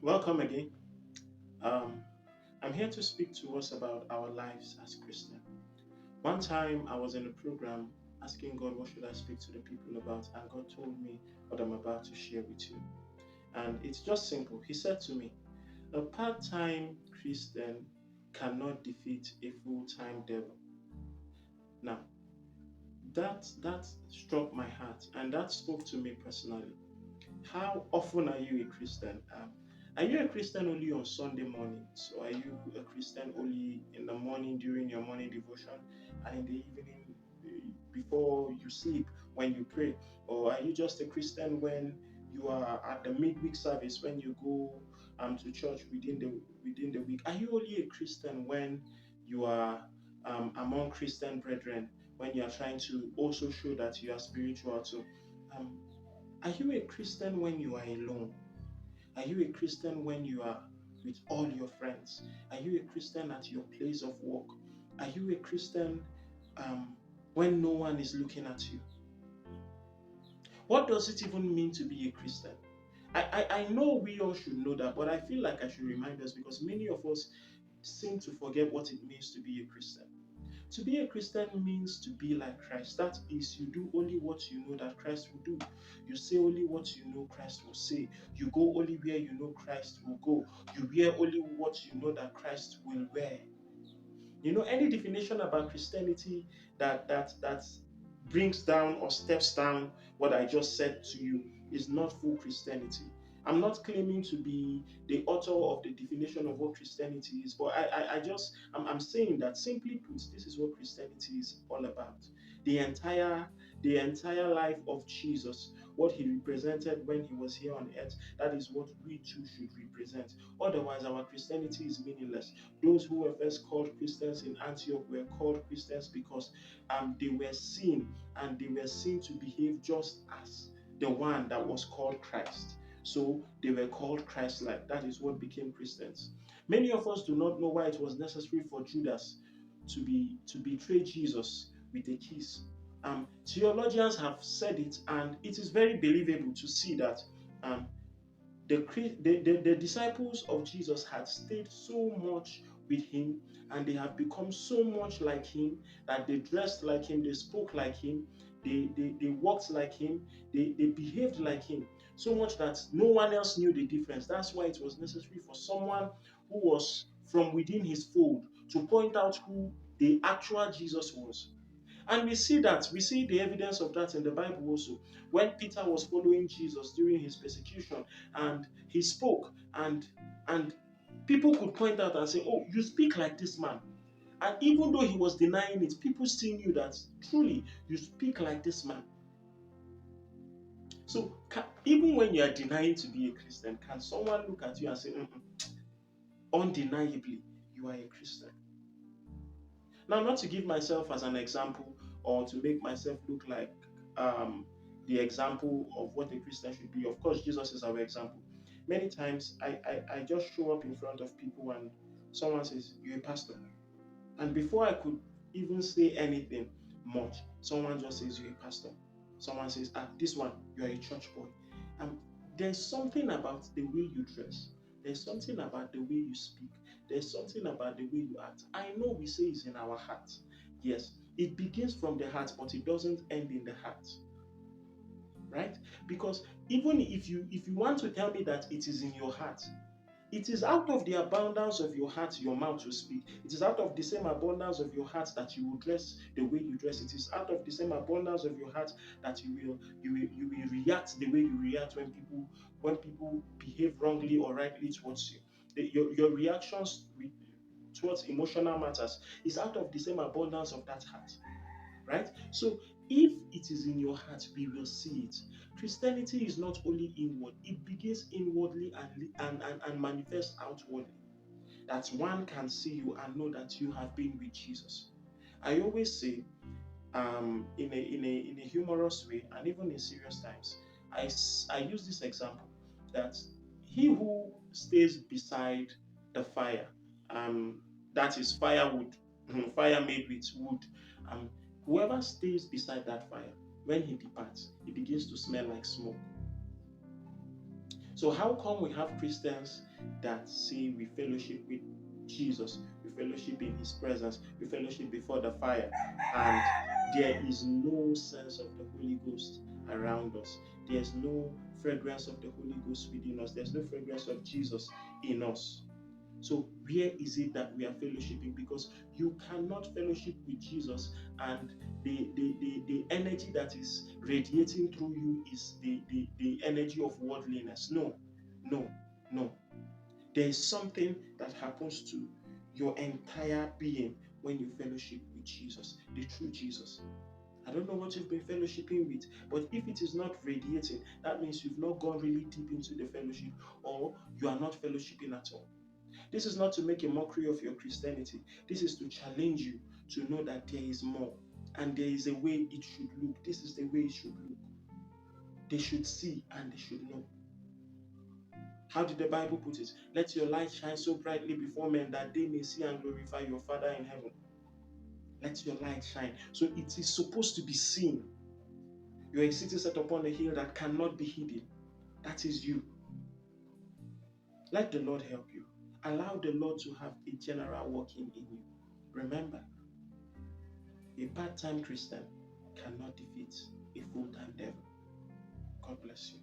Welcome again. Um, I'm here to speak to us about our lives as Christians. One time I was in a program asking God, what should I speak to the people about? And God told me what I'm about to share with you. And it's just simple. He said to me, a part time Christian cannot defeat a full time devil. Now, that struck my heart and that spoke to me personally. How often are you a Christian? Are you a Christian only on Sunday mornings? Or are you a Christian only in the morning during your morning devotion and in the evening before you sleep when you pray? Or are you just a Christian when you are at the midweek service when you go to church within the week? Are you only a Christian when you are among Christian brethren, when you are trying to also show that you are spiritual too? Um, are you a Christian when you are alone? Are you a Christian when you are with all your friends? Are you a Christian at your place of work? Are you a Christian um, when no one is looking at you? What does it even mean to be a Christian? I know we all should know that, but I feel like I should remind us because many of us seem to forget what it means to be a Christian. To be a Christian means to be like Christ. That is, you do only what you know that Christ will do. You say only what you know Christ will say. You go only where you know Christ will go. You wear only what you know that Christ will wear. Any definition about Christianity that brings down or steps down what I just said to you is not full Christianity. I'm not claiming to be the author of the definition of what Christianity is, but I'm saying that simply put, this is what Christianity is all about. The entire the entire life of Jesus, what he represented when he was here on earth, that is what we too should represent. Otherwise, our Christianity is meaningless. Those who were first called Christians in Antioch were called Christians because they were seen and they were seen to behave just as the one that was called Christ. So they were called Christ-like. That is what became Christians. Many of us do not know why it was necessary for Judas to betray Jesus with a kiss. Theologians have said it, and it is very believable to see that um, the disciples of Jesus had stayed so much with him and they have become so much like him that they dressed like him, they spoke like him, they walked like him, they behaved like him, so much that no one else knew the difference. That's why it was necessary for someone who was from within his fold to point out who the actual Jesus was. And we see the evidence of that in the Bible also. When Peter was following Jesus during his persecution and he spoke, and people could point out and say, oh, you speak like this man. And even though he was denying it, people still knew that truly you speak like this man. So even when you are denying to be a Christian, can someone look at you and say, undeniably, you are a Christian? Now, not to give myself as an example or to make myself look like um, the example of what a Christian should be. Of course, Jesus is our example. Many times I just show up in front of people and someone says, you're a pastor. And before I could even say anything much, someone just says, you're a pastor. Someone says, this one, you're a church boy. Um, there's something about the way you dress. There's something about the way you speak. There's something about the way you act. I know we say it's in our heart. Yes, it begins from the heart, but it doesn't end in the heart. Right? Because even if you want to tell me that it is in your heart, it is out of the abundance of your heart your mouth will speak. It is out of the same abundance of your heart that you will dress the way you dress. It is out of the same abundance of your heart that you will react the way you react when people behave wrongly or rightly towards you. Your reactions towards emotional matters is out of the same abundance of that heart, right? So if it is in your heart, we will see it. Christianity is not only inward, it begins inwardly and manifests outwardly. That one can see you and know that you have been with Jesus. I always say, in a humorous way, and even in serious times, I use this example that he who stays beside the fire, um, that is firewood, fire made with wood, um, whoever stays beside that fire, when he departs, it begins to smell like smoke. So how come we have Christians that say we fellowship with Jesus, we fellowship in his presence, we fellowship before the fire, and there is no sense of the Holy Ghost around us? There's no fragrance of the Holy Ghost within us. There's no fragrance of Jesus in us. So where is it that we are fellowshipping? Because you cannot fellowship with Jesus and the energy that is radiating through you is the energy of worldliness. No, no, no. There is something that happens to your entire being when you fellowship with Jesus, the true Jesus. I don't know what you've been fellowshipping with, but if it is not radiating, that means you've not gone really deep into the fellowship, or you are not fellowshipping at all. This is not to make a mockery of your Christianity. This is to challenge you to know that there is more and there is a way it should look. This is the way it should look. They should see and they should know. How did the Bible put it? Let your light shine so brightly before men that they may see and glorify your Father in heaven. Let your light shine. So it is supposed to be seen. You are a city set upon a hill that cannot be hidden. That is you. Let the Lord help you. Allow the Lord to have a general working in you. Remember, a part-time Christian cannot defeat a full-time devil. God bless you.